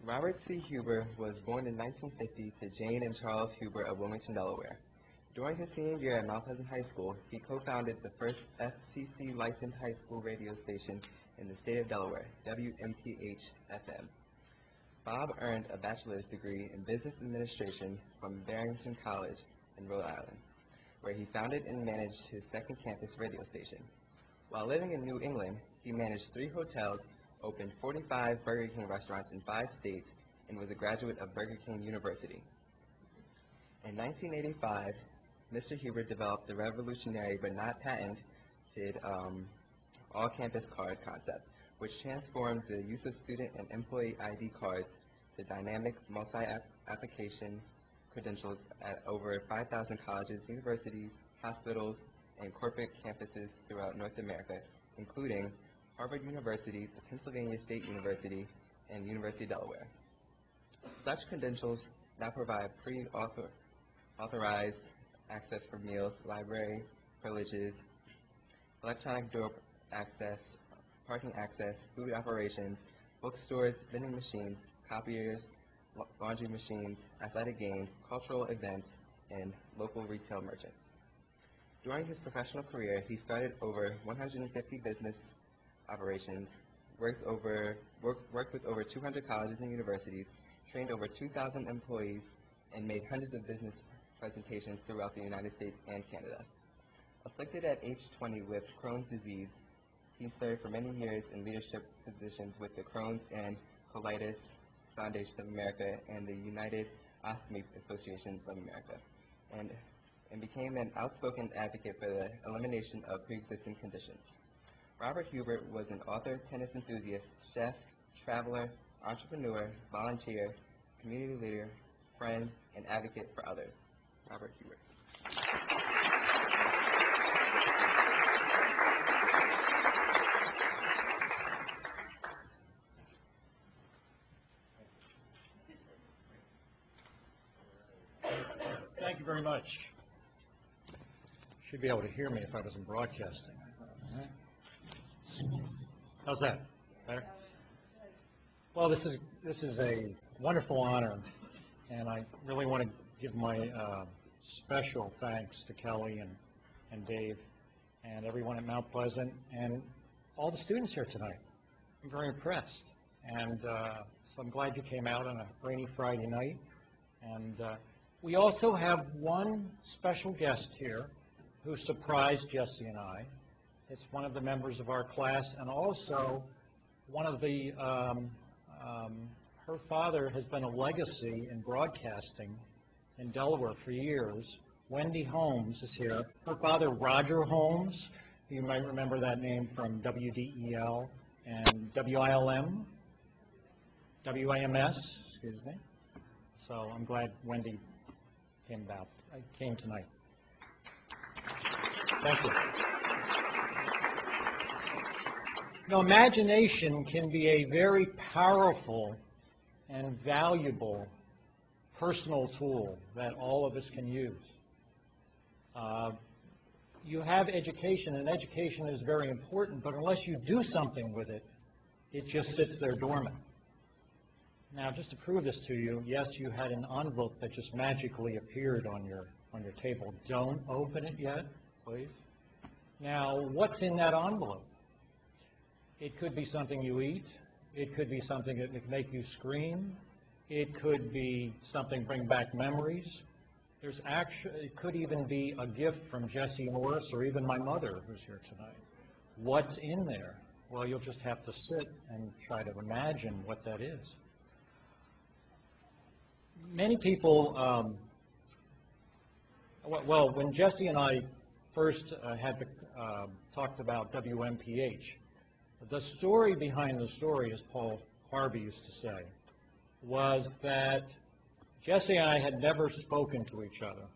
Robert C. Huber was born in 1950 to Jane and Charles Huber of Wilmington, Delaware. During his senior year at Mount Pleasant High School, he co-founded the first FCC-licensed high school radio station in the state of Delaware, WMPH-FM. Bob earned a bachelor's degree in business administration from Barrington College in Rhode Island, where he founded and managed his second campus radio station. While living in New England, he managed 3 hotels, opened 45 Burger King restaurants in 5 states, and was a graduate of Burger King University. In 1985, Mr. Huber developed the revolutionary but not patented all-campus card concept, which transformed the use of student and employee ID cards to dynamic multi-application credentials at over 5,000 colleges, universities, hospitals, and corporate campuses throughout North America, including Harvard University, the Pennsylvania State University, and University of Delaware. Such credentials now provide pre-authorized access for meals, library privileges, electronic door access, parking access, food operations, bookstores, vending machines, copiers, laundry machines, athletic games, cultural events, and local retail merchants. During his professional career, he started over 150 business operations, worked with over 200 colleges and universities, trained over 2,000 employees, and made hundreds of business presentations throughout the United States and Canada. Afflicted at age 20 with Crohn's disease, he served for many years in leadership positions with the Crohn's and Colitis Foundation of America and the United Ostomy Associations of America, and became an outspoken advocate for the elimination of pre-existing conditions. Robert Huber was an author, tennis enthusiast, chef, traveler, entrepreneur, volunteer, community leader, friend, and advocate for others. Robert Huber. Thank you very much. Should be able to hear me if I wasn't broadcasting. How's that? Better? Well, this is a wonderful honor, and I really want to give my special thanks to Kelly and Dave and everyone at Mount Pleasant and all the students here tonight. I'm very impressed, and so I'm glad you came out on a rainy Friday night. And we also have one special guest here who surprised Jesse and I. It's one of the members of our class, and also one of the, her father has been a legacy in broadcasting in Delaware for years. Wendy Holmes is here. Her father, Roger Holmes, you might remember that name from WDEL and WILM, WAMS, excuse me. So I'm glad Wendy came tonight. Thank you. Now, imagination can be a very powerful and valuable personal tool that all of us can use. You have education, and education is very important, but unless you do something with it, it just sits there dormant. Now, just to prove this to you, yes, you had an envelope that just magically appeared on your table. Don't open it yet, please. Now, what's in that envelope? It could be something you eat. It could be something that would make you scream. It could be something bring back memories. It could even be a gift from Jesse Morris or even my mother who's here tonight. What's in there? Well, you'll just have to sit and try to imagine what that is. Many people, well, when Jesse and I first talked about WMPH, the story behind the story, as Paul Harvey used to say, was that Jesse and I had never spoken to each other.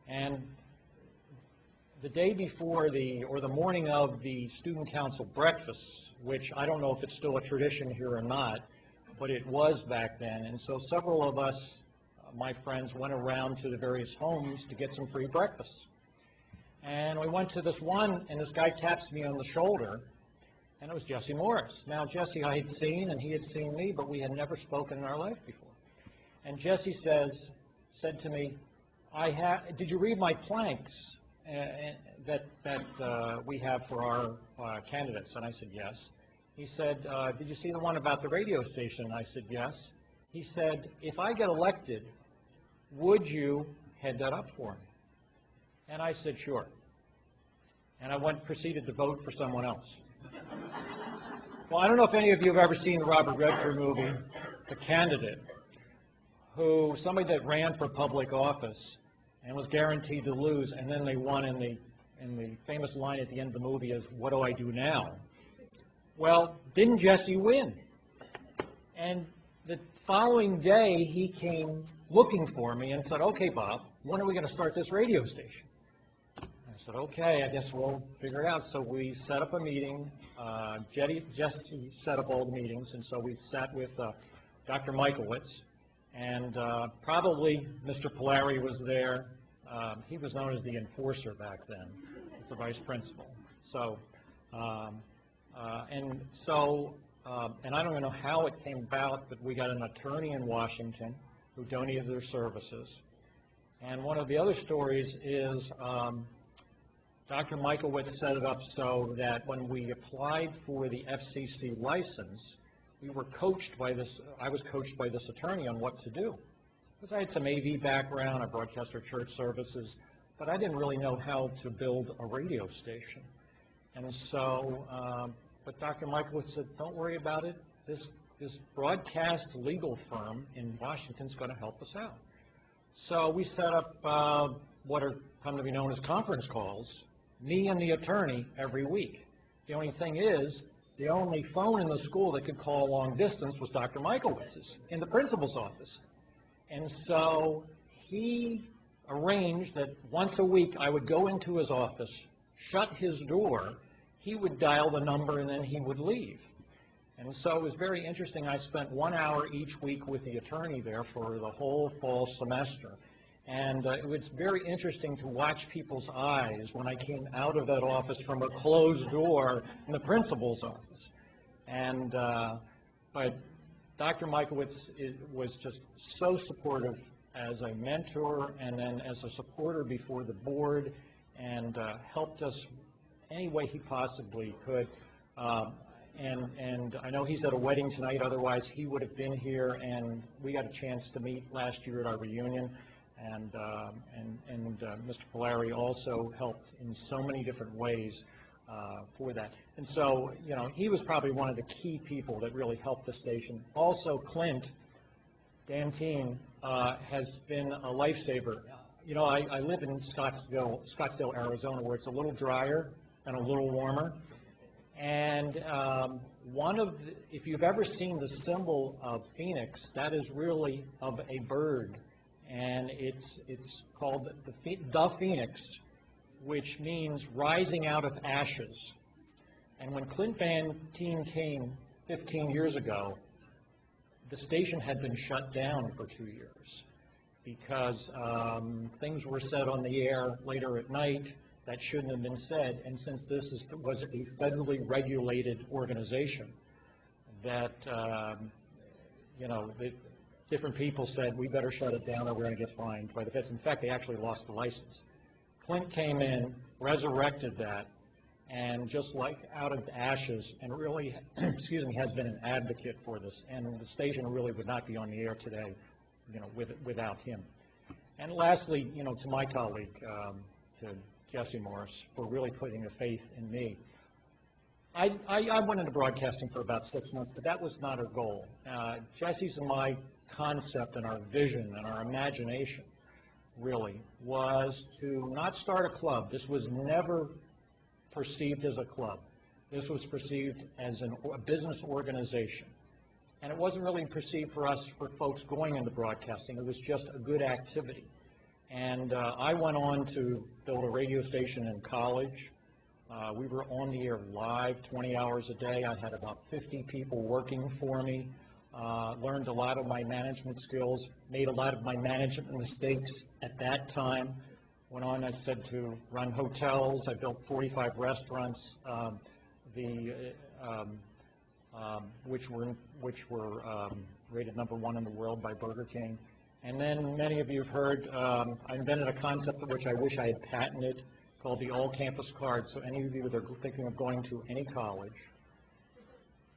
And the day before or the morning of the student council breakfast, which I don't know if it's still a tradition here or not, but it was back then. And so several of us, my friends, went around to the various homes to get some free breakfast. And we went to this one, and this guy taps me on the shoulder, and it was Jesse Morris. Now, Jesse I had seen, and he had seen me, but we had never spoken in our life before. And Jesse said to me, did you read my planks that we have for our candidates? And I said, yes. He said, did you see the one about the radio station? And I said, yes. He said, if I get elected, would you head that up for me? And I said, sure. And I proceeded to vote for someone else. Well, I don't know if any of you have ever seen the Robert Redford movie, The Candidate, somebody that ran for public office and was guaranteed to lose, and then they won, and the famous line at the end of the movie is, what do I do now? Well, didn't Jesse win? And the following day, he came looking for me and said, okay, Bob, when are we going to start this radio station? I said, okay, I guess we'll figure it out. So we set up a meeting. Jesse set up all the meetings, and so we sat with Dr. Michaelwitz, and probably Mr. Polari was there. He was known as the enforcer back then, as the vice principal. So, and I don't even know how it came about, but we got an attorney in Washington who donated their services. And one of the other stories is Dr. Michaelwitz set it up so that when we applied for the FCC license, we were coached by this, I was coached by this attorney on what to do. Because I had some AV background, I broadcast our church services, but I didn't really know how to build a radio station. And so, but Dr. Michaelwitz said, don't worry about it. This broadcast legal firm in Washington is going to help us out. So we set up what are come to be known as conference calls, me and the attorney every week. The only thing is, the only phone in the school that could call long distance was Dr. Michaelwitz's in the principal's office. And so he arranged that once a week I would go into his office, shut his door, he would dial the number, and then he would leave. And so it was very interesting. I spent 1 hour each week with the attorney there for the whole fall semester. And it was very interesting to watch people's eyes when I came out of that office from a closed door in the principal's office. And but Dr. Michaelwitz was just so supportive as a mentor and then as a supporter before the board, and helped us any way he possibly could. And I know he's at a wedding tonight, otherwise he would have been here, and we got a chance to meet last year at our reunion. And Mr. Polari also helped in so many different ways for that. And so, you know, he was probably one of the key people that really helped the station. Also, Clint Dantine has been a lifesaver. You know, I live in Scottsdale, Arizona, where it's a little drier and a little warmer. And if you've ever seen the symbol of Phoenix, that is really of a bird. And it's called the Phoenix, which means rising out of ashes. And when Clint Dantine came 15 years ago, the station had been shut down for 2 years because things were said on the air later at night that shouldn't have been said. And since this was a federally regulated organization, that you know, different people said, we better shut it down or we're going to get fined by the feds. In fact, they actually lost the license. Clint came in, resurrected that, and just like out of ashes, and really, excuse me, has been an advocate for this. And the station really would not be on the air today, you know, without him. And lastly, you know, to my colleague, to Jesse Morris, for really putting a faith in me. I went into broadcasting for about 6 months, but that was not our goal. Jesse's and my concept and our vision and our imagination really was to not start a club. This was never perceived as a club. This was perceived as a business organization. And it wasn't really perceived for us, for folks going into broadcasting. It was just a good activity. And I went on to build a radio station in college. We were on the air live 20 hours a day. I had about 50 people working for me. Learned a lot of my management skills, made a lot of my management mistakes at that time. Went on, I said, to run hotels. I built 45 restaurants. The which were rated #1 in the world by Burger King. And then many of you have heard, I invented a concept which I wish I had patented called the all-campus card. So any of you that are thinking of going to any college,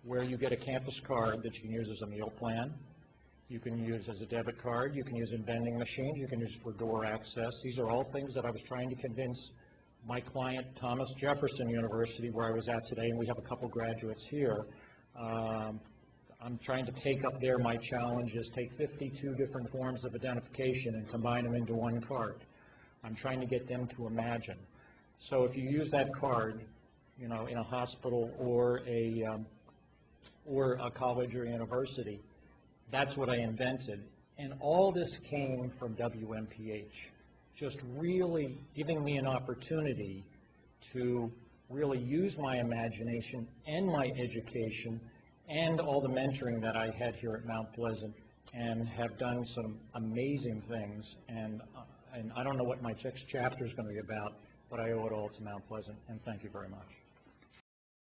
where you get a campus card that you can use as a meal plan, you can use as a debit card, you can use in vending machines, you can use for door access. These are all things that I was trying to convince my client, Thomas Jefferson University, where I was at today, and we have a couple graduates here. I'm trying to take up there my challenge is take 52 different forms of identification and combine them into one card. I'm trying to get them to imagine. So if you use that card, you know, in a hospital or a college or university, that's what I invented. And all this came from WMPH, just really giving me an opportunity to really use my imagination and my education and all the mentoring that I had here at Mount Pleasant, and have done some amazing things. And I don't know what my next chapter is going to be about, but I owe it all to Mount Pleasant, and thank you very much.